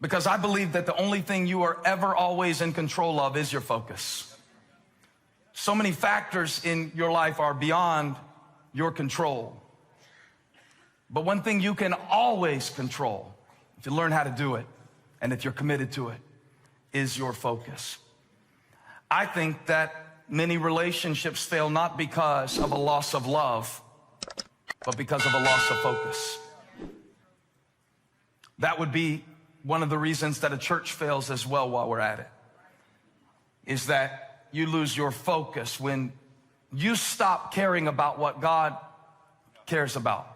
Because I believe that the only thing you are ever always in control of is your focus. So many factors in your life are beyond your control. But one thing you can always control, if you learn how to do it, and if you're committed to it, is your focus. I think that many relationships fail not because of a loss of love, but because of a loss of focus. That would be one of the reasons that a church fails as well while we're at it, is that you lose your focus when you stop caring about what God cares about.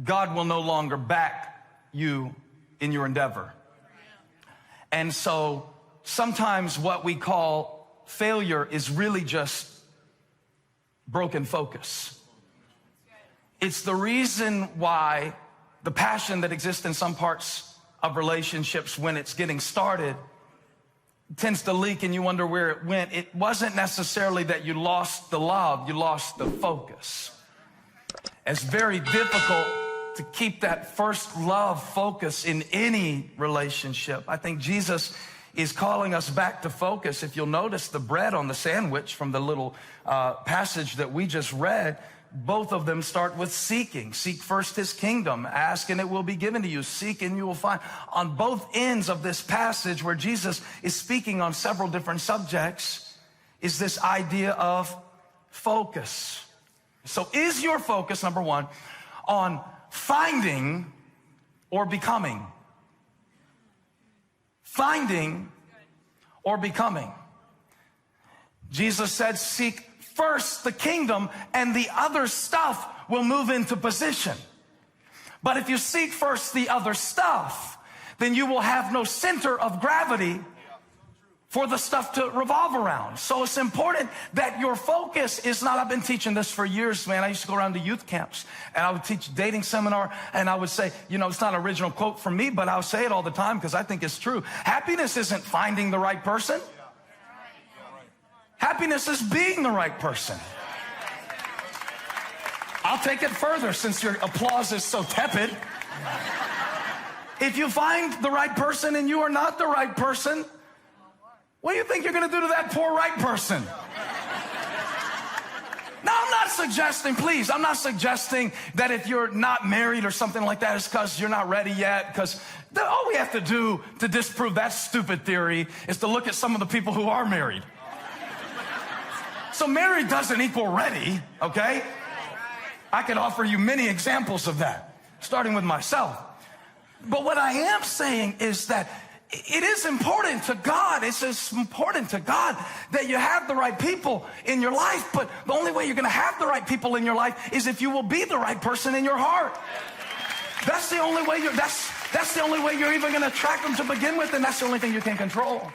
God will no longer back you in your endeavor. And so sometimes what we call failure is really just broken focus. It's the reason why the passion that exists in some parts of relationships when it's getting started tends to leak and you wonder where it went. It wasn't necessarily that you lost the love, you lost the focus. It's very difficult to keep that first love focus in any relationship. I think Jesus is calling us back to focus. If you'll notice the bread on the sandwich from the little passage that we just read, both of them start with seeking. Seek first his kingdom. Ask and it will be given to you. Seek and you will find. On both ends of this passage where Jesus is speaking on several different subjects is this idea of focus. So is your focus, number one, on finding or becoming? Finding or becoming. Jesus said, seek first the kingdom and the other stuff will move into position. But if you seek first the other stuff, then you will have no center of gravity for the stuff to revolve around. So it's important that your focus is not, I've been teaching this for years, man. I used to go around to youth camps and I would teach a dating seminar and I would say, you know, it's not an original quote from me, but I'll say it all the time because I think it's true. Happiness isn't finding the right person. Happiness is being the right person. I'll take it further since your applause is so tepid. If you find the right person and you are not the right person, what do you think you're going to do to that poor right person? Now, I'm not suggesting, please, I'm not suggesting that if you're not married or something like that, it's because you're not ready yet. Because all we have to do to disprove that stupid theory is to look at some of the people who are married. So married doesn't equal ready, okay? I can offer you many examples of that, starting with myself. But what I am saying is that it is important to God. It's important to God that you have the right people in your life. But the only way you're going to have the right people in your life is if you will be the right person in your heart. That's the only way that's the only way you're even going to attract them to begin with, and that's the only thing you can control.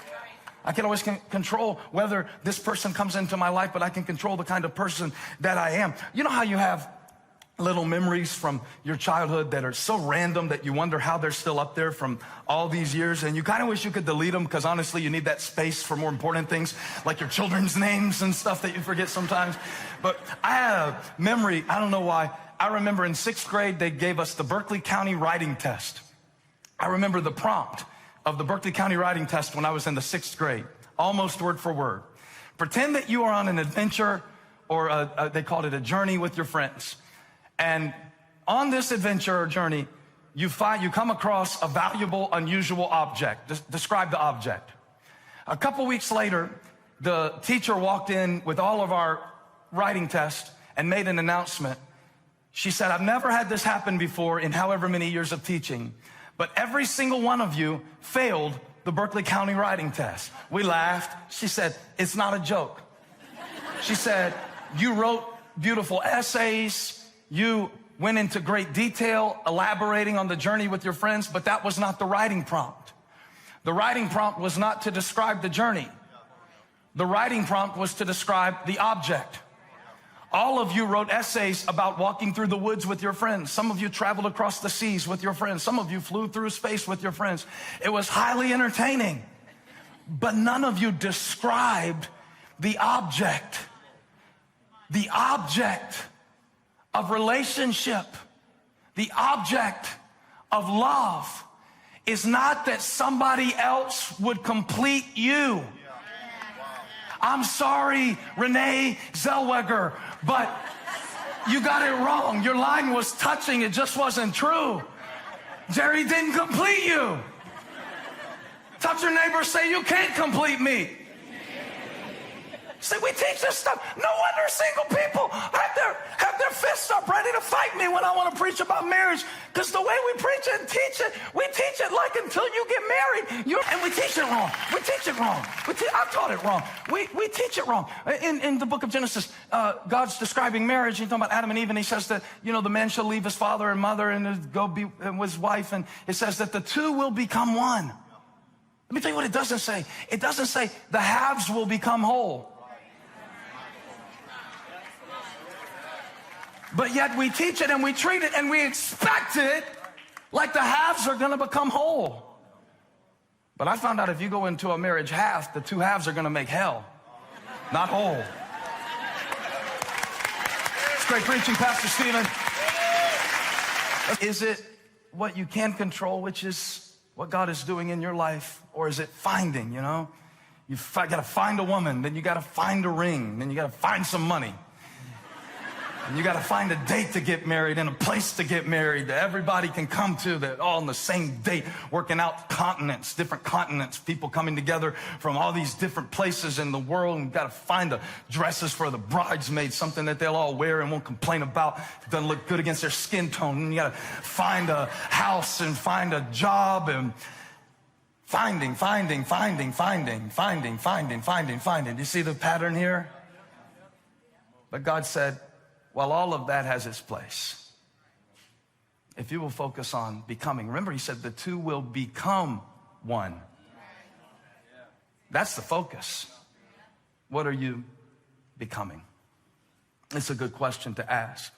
I can always control whether this person comes into my life, but I can control the kind of person that I am. You know how you have little memories from your childhood that are so random that you wonder how they're still up there from all these years, and you kind of wish you could delete them because honestly you need that space for more important things like your children's names and stuff that you forget sometimes. But I had a memory, I don't know why. I remember in 6th grade they gave us the Berkeley County writing test. I remember the prompt of the Berkeley County writing test when I was in the 6th grade, almost word for word. Pretend that you are on an adventure, or they called it a journey with your friends. And on this adventure or journey, you come across a valuable, unusual object. Describe the object. A couple weeks later, the teacher walked in with all of our writing tests and made an announcement. She said, I've never had this happen before in however many years of teaching, but every single one of you failed the Berkeley County writing test. We laughed. She said, it's not a joke. She said, you wrote beautiful essays. You went into great detail elaborating on the journey with your friends, but that was not the writing prompt. The writing prompt was not to describe the journey. The writing prompt was to describe the object. All of you wrote essays about walking through the woods with your friends. Some of you traveled across the seas with your friends. Some of you flew through space with your friends. It was highly entertaining, but none of you described the object of relationship, the object of love. is not that somebody else would complete you. I'm sorry, Renee Zellweger, but you got it wrong. Your line was touching. It just wasn't true. Jerry didn't complete you. Touch your neighbor, say, you can't complete me. See, we teach this stuff. No wonder single people have their fists up ready to fight me when I want to preach about marriage. Because the way we preach it and teach it, we teach it like until you get married. And we teach it wrong. We teach it wrong. I've taught it wrong. We teach it wrong. In the book of Genesis, God's describing marriage. He's talking about Adam and Eve, and he says that, the man shall leave his father and mother and go be with his wife. And it says that the two will become one. Let me tell you what it doesn't say. It doesn't say the halves will become whole. But yet we teach it and we treat it and we expect it like the halves are going to become whole. But I found out if you go into a marriage half, the two halves are going to make hell, not whole. It's great preaching, Pastor Stephen. Is it what you can control, which is what God is doing in your life, or is it finding, You got to find a woman, then you got to find a ring, then you got to find some money. And you got to find a date to get married and a place to get married that everybody can come to, that all on the same date, working out continents, different continents, people coming together from all these different places in the world. And you got to find the dresses for the bridesmaids, something that they'll all wear and won't complain about. It doesn't look good against their skin tone. And you got to find a house and find a job and finding. Do you see the pattern here? But God said, well, all of that has its place. If you will focus on becoming. Remember, he said the two will become one. That's the focus. What are you becoming? It's a good question to ask.